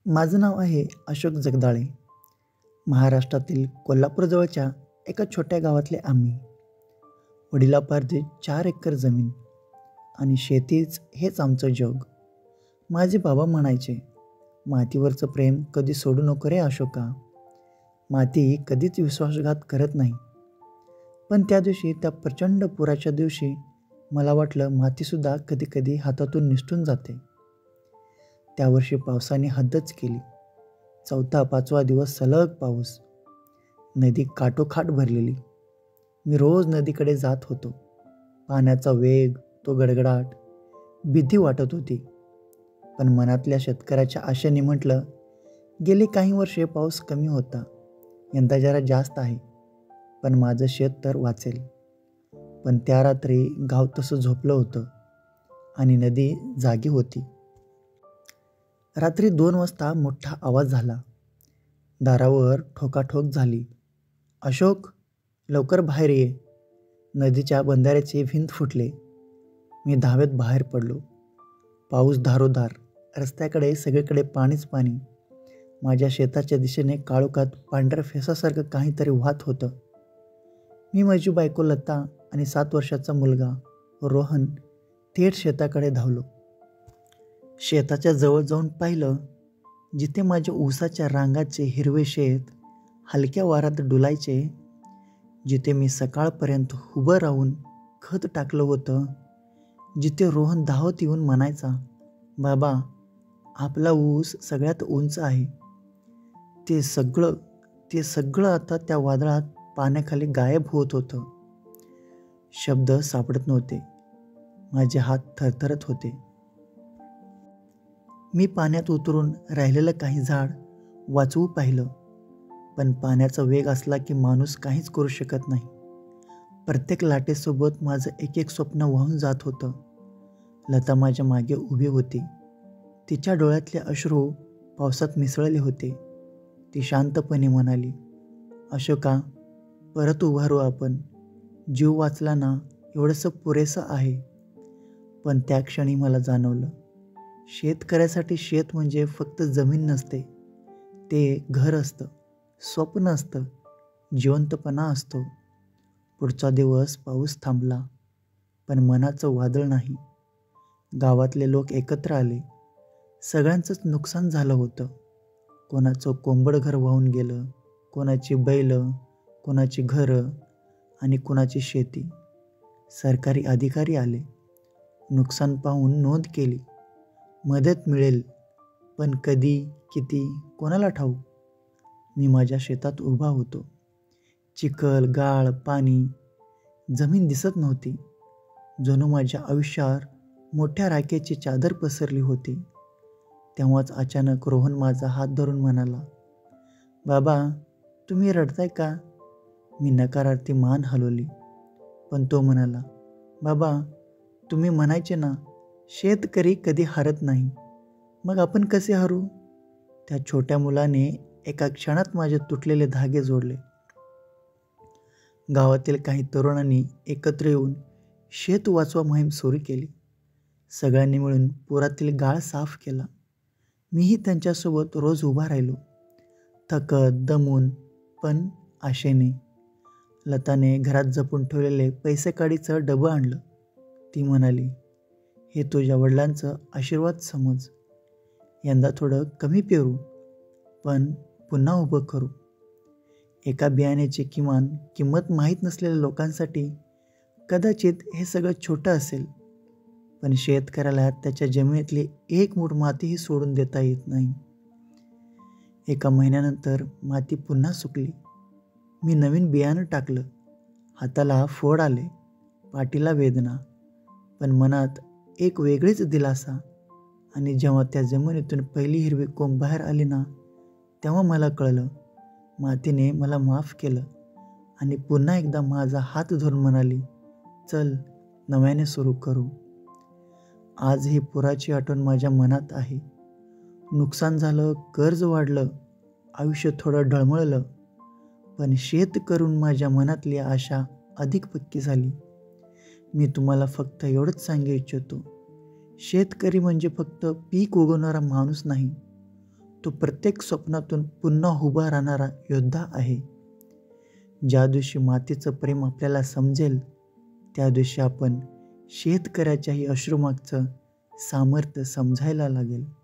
माझं नाव आहे अशोक जगदाळे. महाराष्ट्रातील कोल्हापूरजवळच्या एका छोट्या गावातले आम्ही. वडिलापार्जित 4 एकर जमीन आणि शेतीच हेच आमचं जग. माझे बाबा म्हणायचे, मातीवरचं प्रेम कधी सोडू नको रे अशोका. माती कधीच विश्वासघात करत नाही. पण त्या दिवशी, त्या प्रचंड पुराच्या दिवशी मला वाटलं मातीसुद्धा कधी कधी हातातून निसटून जाते. त्या वर्षी पावसाने हद्दच केली. 4था-5वा दिवस सलग पाऊस. नदी काठोकाठ भरलेली. मी रोज नदीकडे जात होतो. पाण्याचा वेग, तो गडगडाट, भीती वाटत होती. पण मनातल्या शेतकऱ्याच्या आशेने म्हटलं, गेली काही वर्षे पाऊस कमी होता, यंदा जरा जास्त आहे, पण माझं शेत तर वाचेल. पण त्या रात्री गाव तसं झोपलं होतं आणि नदी जागी होती. रात्री 2 वाजता मोठा आवाज झाला. दारावर ठोकाठोक झाली. अशोक, लवकर बाहेर ये. नदीच्या बंधाऱ्याचे भिंत फुटले. मी धावत बाहेर पडलो. पाऊस धारोधार. रस्त्याकडे सगळीकडे पाणीच पाणी. माझ्या शेताच्या दिशेने काळोखात पांढऱ्या फेसासारखं काहीतरी वाहत होतं. मी, माझी बायको लता आणि 7 वर्षाचा मुलगा रोहन थेट शेताकडे धावलो. शेताच्या जवळ जाऊन पाहिलं, जिथे माझ्या ऊसाच्या रांगाचे हिरवे शेत हलक्या वाऱ्यात डुलायचे, जिथे मी सकाळपर्यंत उभं राहून खत टाकलं होतं, जिथे रोहन धावत येऊन म्हणायचा, बाबा, आपला ऊस सगळ्यात उंच आहे, ते सगळं आता त्या वादळात पाण्याखाली गायब होत होतं. शब्द सापडत नव्हते. माझे हात थरथरत होते. मी पाण्यात उतरून राहिलेलं काही झाड वाचवू पाहिलं, पण पाण्याचा वेग असला की माणूस काहीच करू शकत नाही. प्रत्येक लाटेसोबत माझं एक एक स्वप्न वाहून जात होतं. लता माझ्या मागे उभी होती. तिच्या डोळ्यातले अश्रू पावसात मिसळले होते. ती शांतपणे म्हणाली, अशोका, परत उभारू आपण. जीव वाचला ना, एवढंसं पुरेसं आहे. पण त्या क्षणी मला जाणवलं, शेतकऱ्यासाठी शेत म्हणजे फक्त जमीन नसते, ते घर असतं, स्वप्न असतं, जिवंतपणा असतो. पुढचा दिवस पाऊस थांबला, पण मनाचं वादळ नाही. गावातले लोक एकत्र आले. सगळ्यांचंच नुकसान झालं होतं. कोणाचं कोंबड घर वाहून गेलं, कोणाची बैलं, कोणाची घरं आणि कोणाची शेती. सरकारी अधिकारी आले. नुकसान पाहून नोंद केली. मदत मिळेल, पण कधी, किती, कोणाला ठाऊक. मी माझ्या शेतात उभा होतो. चिखल, गाळ, पाणी, जमीन दिसत नव्हती. जणू माझ्या आयुष्यावर मोठ्या राखेची चादर पसरली होती. तेव्हाच अचानक रोहन माझा हात धरून म्हणाला, बाबा, तुम्ही रडताय का? मी नकारार्थी मान हलवली. पण तो म्हणाला, बाबा, तुम्ही म्हणायचे ना, शेतकरी कधी हारत नाही, मग आपण कसे हरू? त्या छोट्या मुलाने एका क्षणात माझे तुटलेले धागे जोडले. गावातील काही तरुणांनी एकत्र येऊन शेत वाचवा मोहीम सुरू केली. सगळ्यांनी मिळून पुरातील गाळ साफ केला. मीही त्यांच्यासोबत रोज उभा राहिलो, थकत, दमून, पण आशेने. लताने घरात जपून ठेवलेले पैसे काढीचं डबं आणलं. ती म्हणाली, हे तुझ्या वडिलांचं आशीर्वाद समज. यंदा थोडं कमी पेरू, पण पुन्हा उभं करू. एका बियाण्याची किमान किंमत माहीत नसलेल्या लोकांसाठी कदाचित हे सगळं छोटं असेल, पण शेतकऱ्याला त्याच्या जमिनीतली एक मूठ मातीही सोडून देता येत नाही. एका महिन्यानंतर माती पुन्हा सुकली. मी नवीन बियाणं टाकलं. हाताला फोड आले, पाठीला वेदना, पण मनात एक वेगळीच दिलासा. आणि जेव्हा त्या जमिनीतून पहिली हिरवी कोंब बाहेर आली ना, तेव्हा मला कळलं, मातीने मला माफ केलं आणि पुन्हा एकदा माझा हात धरून म्हणाली, चल, नव्याने सुरू करू. आज ही पुराची आठवण माझ्या मनात आहे. नुकसान झालं, कर्ज वाढलं, आयुष्य थोडं ढळमळलं, पण शेत करून माझ्या मनातली आशा अधिक पक्की झाली. मी तुम्हाला फक्त एवढंच सांगू इच्छितो, शेतकरी म्हणजे फक्त पीक उगवणारा माणूस नाही, तो प्रत्येक स्वप्नातून पुन्हा उभा राहणारा योद्धा आहे. ज्या दिवशी मातीचं प्रेम आपल्याला समजेल, त्या दिवशी आपण शेतकऱ्याच्याही अश्रूमागचं सामर्थ्य समजायला लागेल.